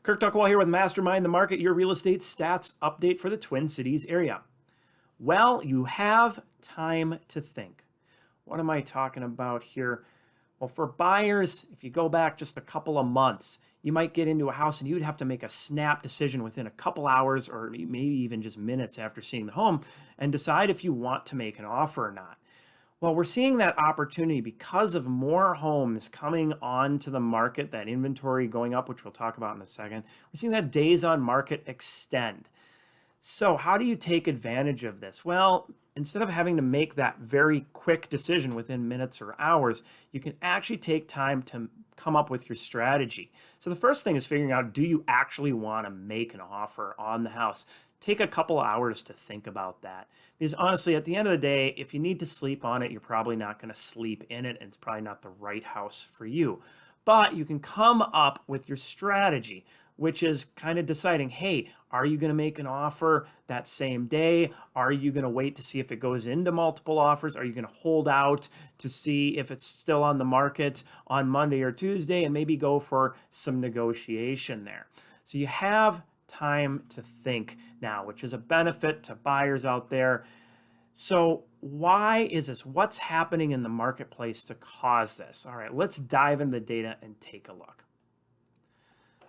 Kirk Tuckwell here with Mastermind the Market, your real estate stats update for the Twin Cities area. Well, you have time to think. What am I talking about here? Well, for buyers, if you go back just a couple of months, you might get into a house and you'd have to make a snap decision within a couple hours or maybe even just minutes after seeing the home and decide if you want to make an offer or not. Well, we're seeing that opportunity because of more homes coming onto the market, that inventory going up, which we'll talk about in a second. We're seeing that days on market extend. So how do you take advantage of this? Well, instead of having to make that very quick decision within minutes or hours, you can actually take time to come up with your strategy. So the first thing is figuring out, do you actually want to make an offer on the house? Take a couple hours to think about that. Because honestly, at the end of the day, if you need to sleep on it, you're probably not going to sleep in it, and it's probably not the right house for you. But you can come up with your strategy, which is kind of deciding, hey, are you going to make an offer that same day? Are you going to wait to see if it goes into multiple offers? Are you going to hold out to see if it's still on the market on Monday or Tuesday and maybe go for some negotiation there? So you have time to think now, which is a benefit to buyers out there. So why is this? What's happening in the marketplace to cause this? All right, let's dive into the data and take a look.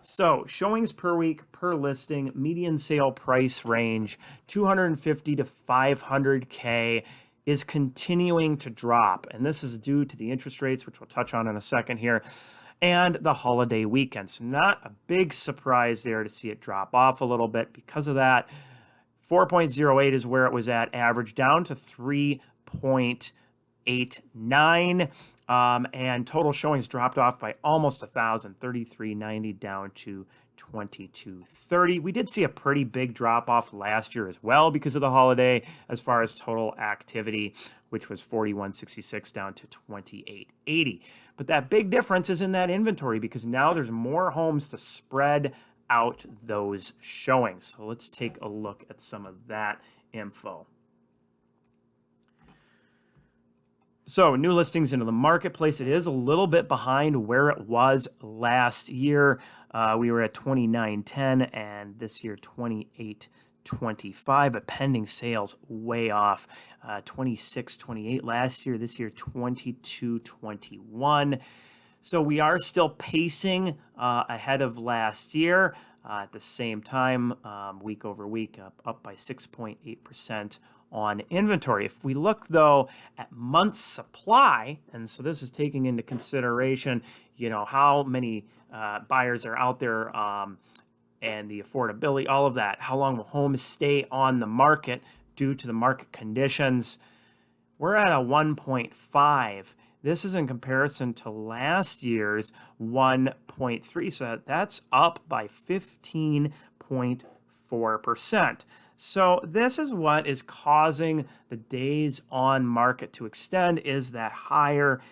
So showings per week per listing, median sale price range, 250 to 500K is continuing to drop. And this is due to the interest rates, which we'll touch on in a second here, and the holiday weekend. So not a big surprise there to see it drop off a little bit because of that. 4.08 is where it was at average, down to 3.89. And total showings dropped off by almost 1,000, 3,390 down to 2,230. We did see a pretty big drop off last year as well because of the holiday as far as total activity, which was 4,166 down to 2,880. But that big difference is in that inventory because now there's more homes to spread out those showings. So let's take a look at some of that info. So new listings into the marketplace, it is a little bit behind where it was last year. We were at 2910 and this year 2825, but pending sales way off. 2628 last year, this year 2221. So we are still pacing ahead of last year. At the same time, week over week, up by 6.8% on inventory. If we look, though, at months supply, and so this is taking into consideration, how many buyers are out there and the affordability, all of that, how long will homes stay on the market due to the market conditions, we're at a 1.5. This is in comparison to last year's 1.3, so that's up by 15.4%. So this is what is causing the days on market to extend, is that higher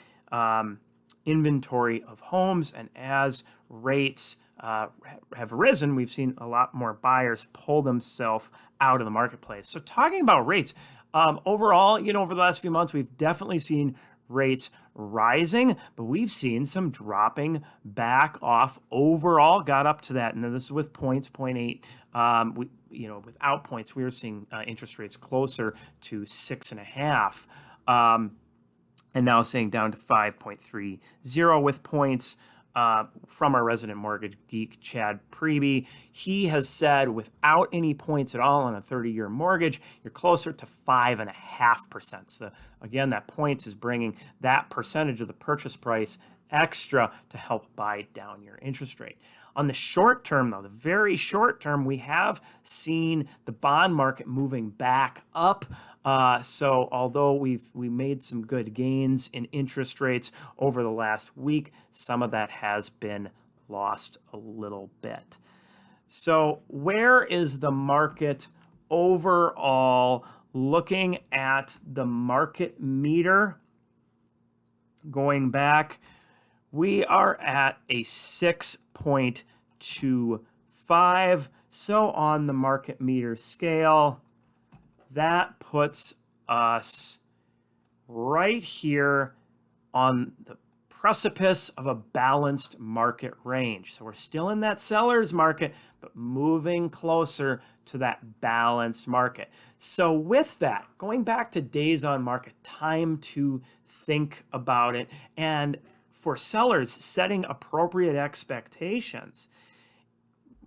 inventory of homes. And as rates have risen, we've seen a lot more buyers pull themselves out of the marketplace. So talking about rates, overall, over the last few months, we've definitely seen rates rising, but we've seen some dropping back off. Overall, got up to that, and this is with points, 0.8. Without points, we were seeing interest rates closer to 6.5, and now saying down to 5.30 with points. From our resident mortgage geek, Chad Preby. He has said without any points at all on a 30-year mortgage, you're closer to 5.5%. So again, that points is bringing that percentage of the purchase price extra to help buy down your interest rate. On the short term, though, the very short term, we have seen the bond market moving back up. So although we made some good gains in interest rates over the last week, some of that has been lost a little bit. So where is the market overall? Looking at the market meter going back, we are at a 6.25. So on the market meter scale, that puts us right here on the precipice of a balanced market range. So we're still in that seller's market, but moving closer to that balanced market. So with that, going back to days on market, time to think about it. And for sellers, setting appropriate expectations.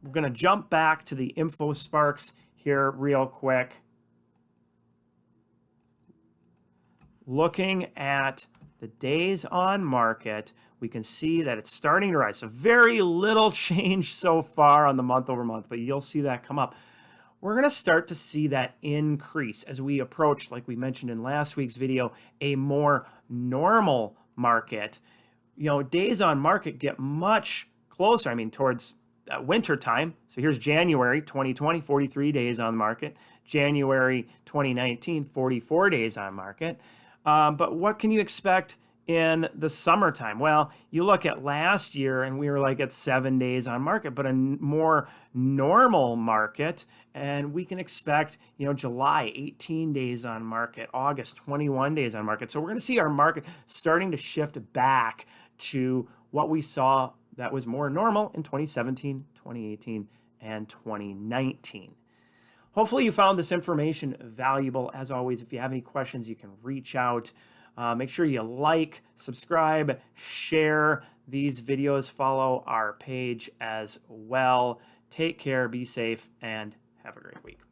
We're going to jump back to the info sparks here real quick. Looking at the days on market, we can see that it's starting to rise. So very little change so far on the month over month, but you'll see that come up. We're going to start to see that increase as we approach, like we mentioned in last week's video, a more normal market. You know, days on market get much closer. I mean, towards winter time. So here's January 2020, 43 days on market. January 2019, 44 days on market. But what can you expect in the summertime? Well, you look at last year and we were like at 7 days on market, but a more normal market. And we can expect, you know, July 18 days on market, August 21 days on market. So we're going to see our market starting to shift back to what we saw that was more normal in 2017, 2018, and 2019. Hopefully you found this information valuable. As always, if you have any questions, you can reach out. Make sure you like, subscribe, share these videos, follow our page as well. Take care, be safe, and have a great week.